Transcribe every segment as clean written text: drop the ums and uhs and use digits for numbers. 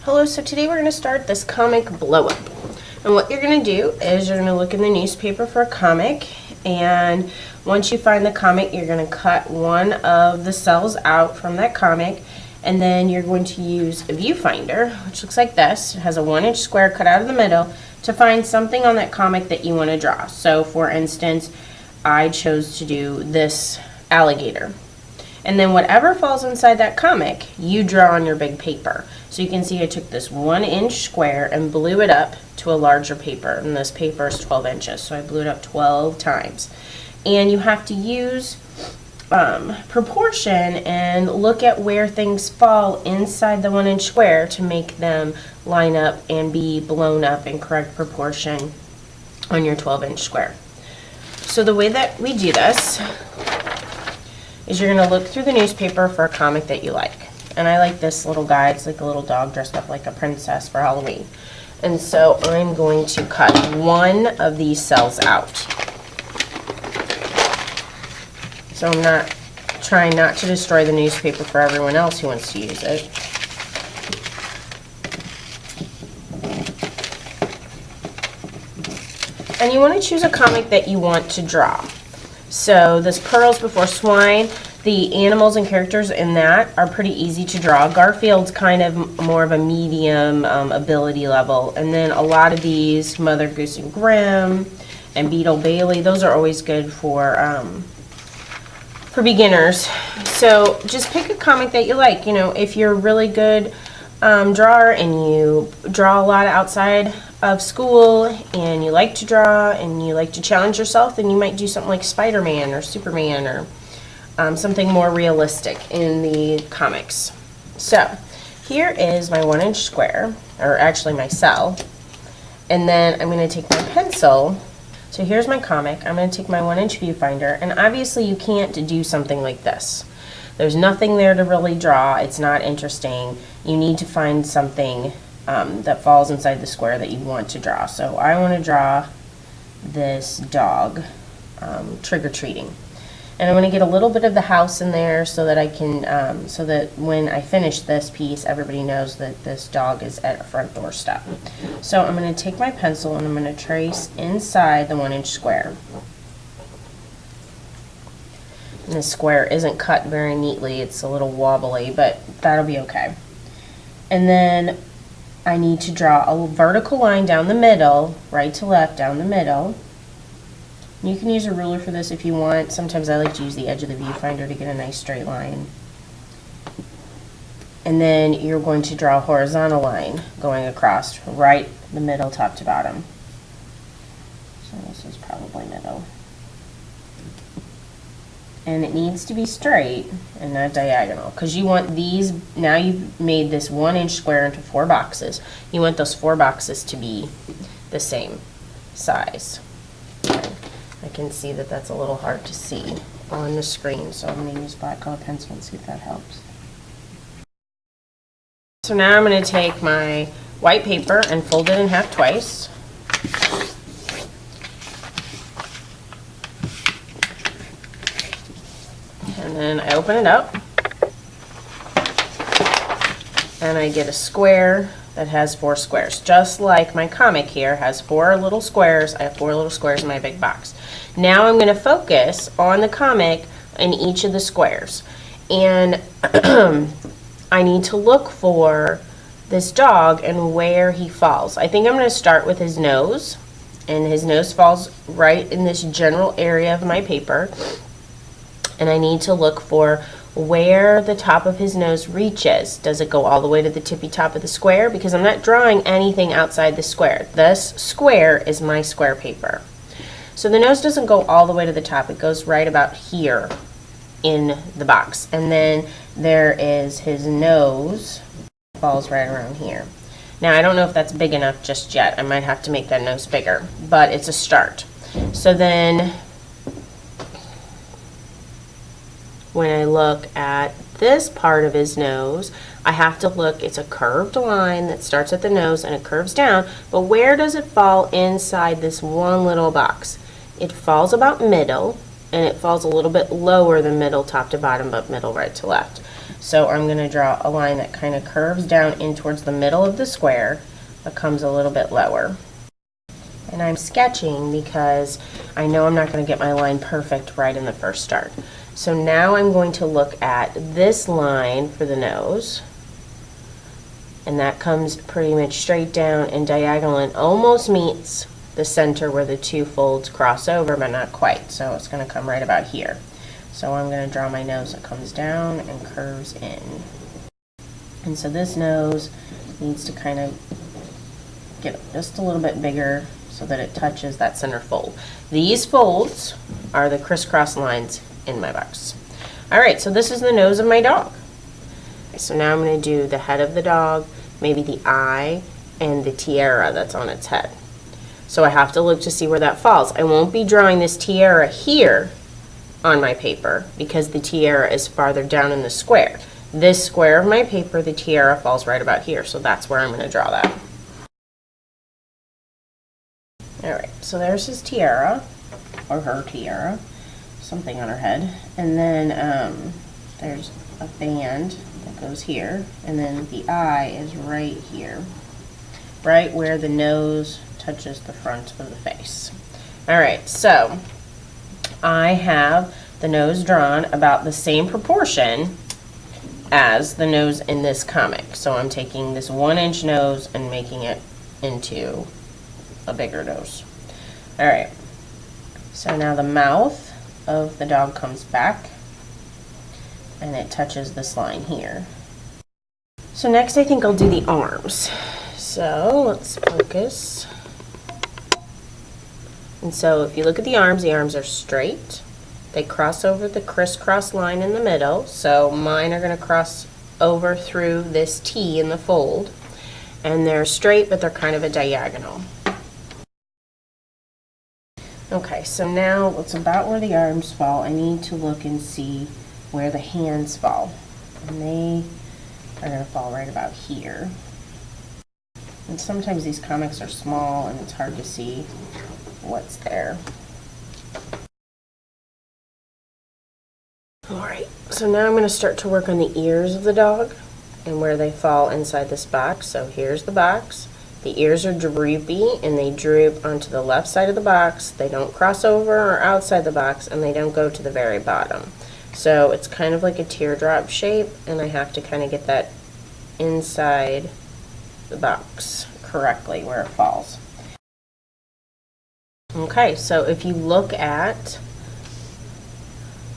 Hello, so today we're going to start this comic blow up. And what you're going to do is you're going to look in the newspaper for a comic, and once you find the comic, you're going to cut one of the cells out from that comic, and then you're going to use a viewfinder, which looks like this. It has a 1-inch square cut out of the middle to find something on that comic that you want to draw. So for instance, I chose to do this alligator. And then whatever falls inside that comic, you draw on your big paper. So you can see I took this 1-inch square and blew it up to a larger paper. And this paper is 12 inches, so I blew it up 12 times. And you have to use proportion and look at where things fall inside the 1-inch square to make them line up and be blown up in correct proportion on your 12-inch square. So the way that we do this is you're going to look through the newspaper for a comic that you like. And I like this little guy. It's like a little dog dressed up like a princess for Halloween. And so I'm going to cut one of these cells out. So I'm not trying not to destroy the newspaper for everyone else who wants to use it. And you want to choose a comic that you want to draw. So this Pearls Before Swine, the animals and characters in that are pretty easy to draw. Garfield's kind of more of a medium ability level. And then a lot of these, Mother Goose and Grimm and Beetle Bailey, those are always good for beginners. So just pick a comic that you like. You know, if you're a really good drawer and you draw a lot outside of school and you like to draw and you like to challenge yourself, then you might do something like Spider-Man or Superman or something more realistic in the comics. So here is my 1-inch square, or actually my cell, and then I'm going to take my pencil. So here's my comic. I'm going to take my 1-inch viewfinder, and obviously you can't do something like this. There's nothing there to really draw. It's not interesting. You need to find something that falls inside the square that you want to draw. So I want to draw this dog trick-or-treating. And I'm going to get a little bit of the house in there so that I can, so that when I finish this piece, everybody knows that this dog is at a front doorstep. So I'm going to take my pencil and I'm going to trace inside the 1-inch square. And the square isn't cut very neatly, it's a little wobbly, but that'll be okay. And then I need to draw a vertical line down the middle, right to left down the middle. You can use a ruler for this if you want. Sometimes I like to use the edge of the viewfinder to get a nice straight line. And then you're going to draw a horizontal line going across right the middle, top to bottom. So this is probably middle. And it needs to be straight and not diagonal, because you want these, now you've made this 1-inch square into 4 boxes. You want those 4 boxes to be the same size. Okay. I can see that that's a little hard to see on the screen, so I'm going to use black color pencil and see if that helps. So now I'm going to take my white paper and fold it in half twice. And then I open it up, and I get a square that has 4 squares. Just like my comic here has 4 little squares, I have 4 little squares in my big box. Now I'm going to focus on the comic in each of the squares. And I need to look for this dog and where he falls. I think I'm going to start with his nose, and his nose falls right in this general area of my paper. And I need to look for where the top of his nose reaches. Does it go all the way to the tippy top of the square? Because I'm not drawing anything outside the square. This square is my square paper. So the nose doesn't go all the way to the top. It goes right about here in the box. And then there is his nose, falls right around here. Now I don't know if that's big enough just yet. I might have to make that nose bigger, but it's a start. So then when I look at this part of his nose, I have to look, it's a curved line that starts at the nose and it curves down, but where does it fall inside this one little box? It falls about middle, and it falls a little bit lower than middle top to bottom, but middle right to left. So I'm going to draw a line that kind of curves down in towards the middle of the square, but comes a little bit lower. And I'm sketching because I know I'm not going to get my line perfect right in the first start. So now I'm going to look at this line for the nose, and that comes pretty much straight down and diagonal and almost meets the center where the two folds cross over, but not quite. So it's going to come right about here. So I'm going to draw my nose that comes down and curves in. And so this nose needs to kind of get just a little bit bigger so that it touches that center fold. These folds are the crisscross lines in my box. Alright, so this is the nose of my dog. So now I'm going to do the head of the dog, maybe the eye, and the tiara that's on its head. So I have to look to see where that falls. I won't be drawing this tiara here on my paper because the tiara is farther down in the square. This square of my paper, the tiara falls right about here, so that's where I'm going to draw that. Alright, so there's his tiara, or her tiara, something on her head, and then there's a band that goes here, and then the eye is right here, right where the nose touches the front of the face. Alright, so I have the nose drawn about the same proportion as the nose in this comic. So I'm taking this 1-inch nose and making it into a bigger nose. Alright, so now the mouth of the dog comes back and it touches this line here. So next I think I'll do the arms. So let's focus. And so if you look at the arms are straight. They cross over the crisscross line in the middle. So mine are going to cross over through this T in the fold. And they're straight, but they're kind of a diagonal. Okay, so now it's about where the arms fall. I need to look and see where the hands fall. And they are going to fall right about here. And sometimes these comics are small and it's hard to see what's there. Alright, so now I'm going to start to work on the ears of the dog and where they fall inside this box. So here's the box. The ears are droopy and they droop onto the left side of the box. They don't cross over or outside the box, and they don't go to the very bottom. So it's kind of like a teardrop shape, and I have to kind of get that inside the box correctly where it falls. Okay, so if you look at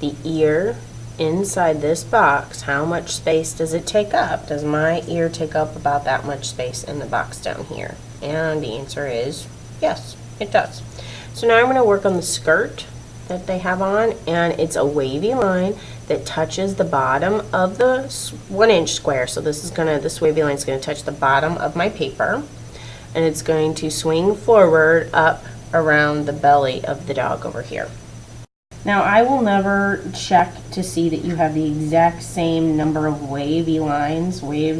the ear inside this box, how much space does it take up? Does my ear take up about that much space in the box down here? And the answer is yes, it does. So now I'm going to work on the skirt that they have on, and it's a wavy line that touches the bottom of the 1-inch square. So this wavy line is going to touch the bottom of my paper, and it's going to swing forward up around the belly of the dog over here. Now I will never check to see that you have the exact same number of waves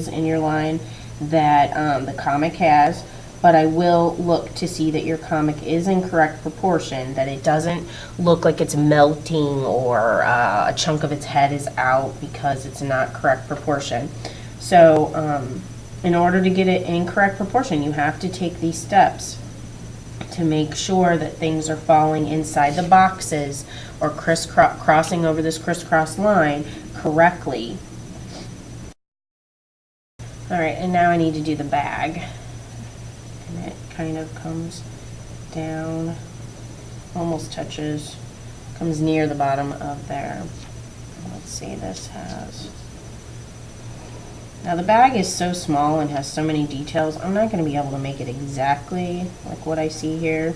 in your line that the comic has, but I will look to see that your comic is in correct proportion, that it doesn't look like it's melting or a chunk of its head is out because it's not correct proportion. So in order to get it in correct proportion, you have to take these steps to make sure that things are falling inside the boxes or crossing over this crisscross line correctly. Alright, and now I need to do the bag. And it kind of comes down, almost touches, comes near the bottom of there. Let's see, this has... Now the bag is so small and has so many details, I'm not going to be able to make it exactly like what I see here,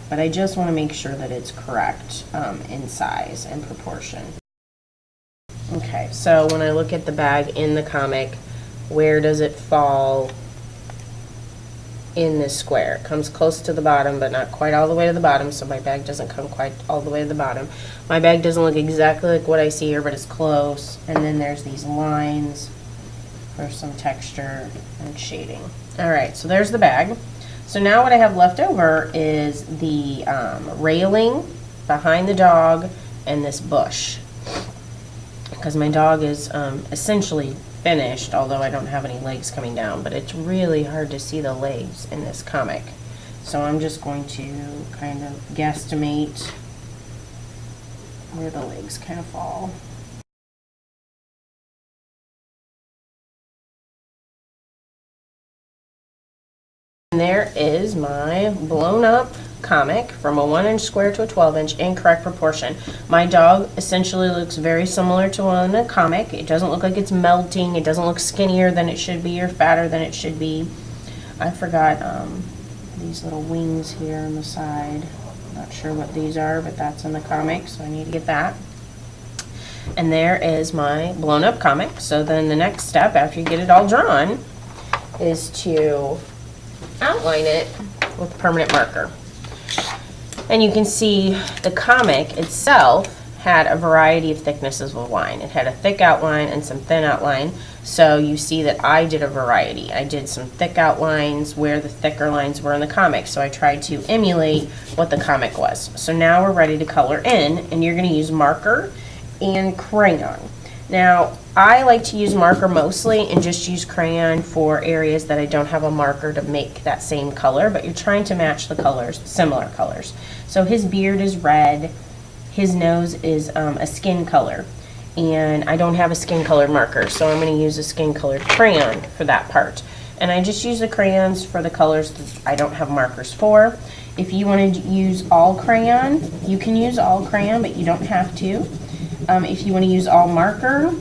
but I just want to make sure that it's correct in size and proportion. Okay, so when I look at the bag in the comic, where does it fall in this square? It comes close to the bottom, but not quite all the way to the bottom, so my bag doesn't come quite all the way to the bottom. My bag doesn't look exactly like what I see here, but it's close, and then there's these lines for some texture and shading. Alright, so there's the bag. So now what I have left over is the railing behind the dog and this bush. because my dog is essentially finished, although I don't have any legs coming down, but it's really hard to see the legs in this comic. So I'm just going to kind of guesstimate where the legs kind of fall. And there is my blown up comic from a 1-inch square to a 12-inch in correct proportion. My dog essentially looks very similar to one in the comic. It doesn't look like it's melting. It doesn't look skinnier than it should be or fatter than it should be. I forgot these little wings here on the side. Not sure what these are, but that's in the comic, so I need to get that. And there is my blown up comic. So then the next step after you get it all drawn is to outline it with permanent marker. And you can see the comic itself had a variety of thicknesses of line. It had a thick outline and some thin outline. So you see that I did a variety. I did some thick outlines where the thicker lines were in the comic. So I tried to emulate what the comic was. So now we're ready to color in, and you're going to use marker and crayon. Now, I like to use marker mostly and just use crayon for areas that I don't have a marker to make that same color, but you're trying to match the colors, similar colors. So his beard is red, his nose is a skin color, and I don't have a skin colored marker, so I'm going to use a skin colored crayon for that part. And I just use the crayons for the colors that I don't have markers for. If you want to use all crayon, you can use all crayon, but you don't have to. If you want to use all marker,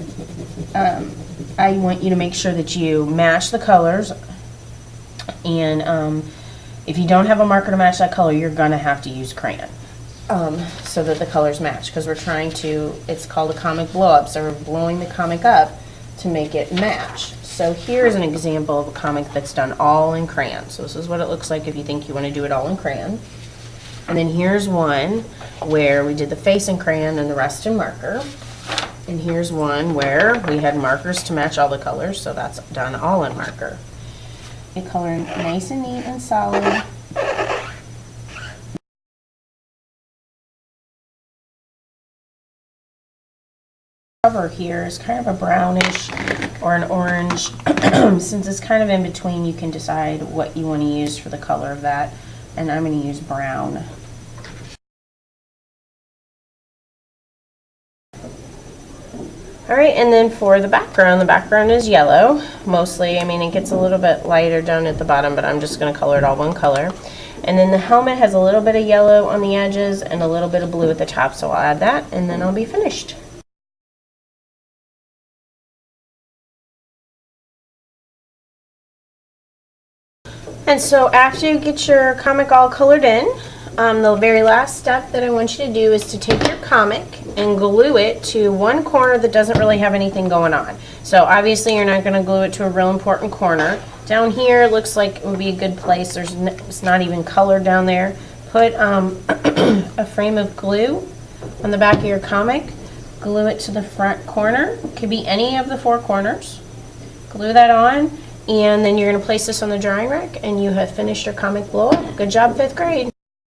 I want you to make sure that you match the colors, and if you don't have a marker to match that color, you're going to have to use crayon so that the colors match, because we're trying to, it's called a comic blow up, so we're blowing the comic up to make it match. So here's an example of a comic that's done all in crayon. So this is what it looks like if you think you want to do it all in crayon. And then here's one where we did the face in crayon and the rest in marker. And here's one where we had markers to match all the colors, so that's done all in marker. You color nice and neat and solid. Cover here is kind of a brownish or an orange. Since it's kind of in between, you can decide what you want to use for the color of that. And I'm going to use brown. Alright, and then for the background is yellow, mostly. I mean, it gets a little bit lighter down at the bottom, but I'm just going to color it all one color. And then the helmet has a little bit of yellow on the edges and a little bit of blue at the top, so I'll add that, and then I'll be finished. And so after you get your comic all colored in, the very last step that I want you to do is to take your comic and glue it to one corner that doesn't really have anything going on. So obviously you're not going to glue it to a real important corner. Down here it looks like it would be a good place. It's not even colored down there. Put a frame of glue on the back of your comic. Glue it to the front corner. It could be any of the 4 corners. Glue that on. And then you're going to place this on the drying rack, and you have finished your comic blow up. Good job, 5th grade.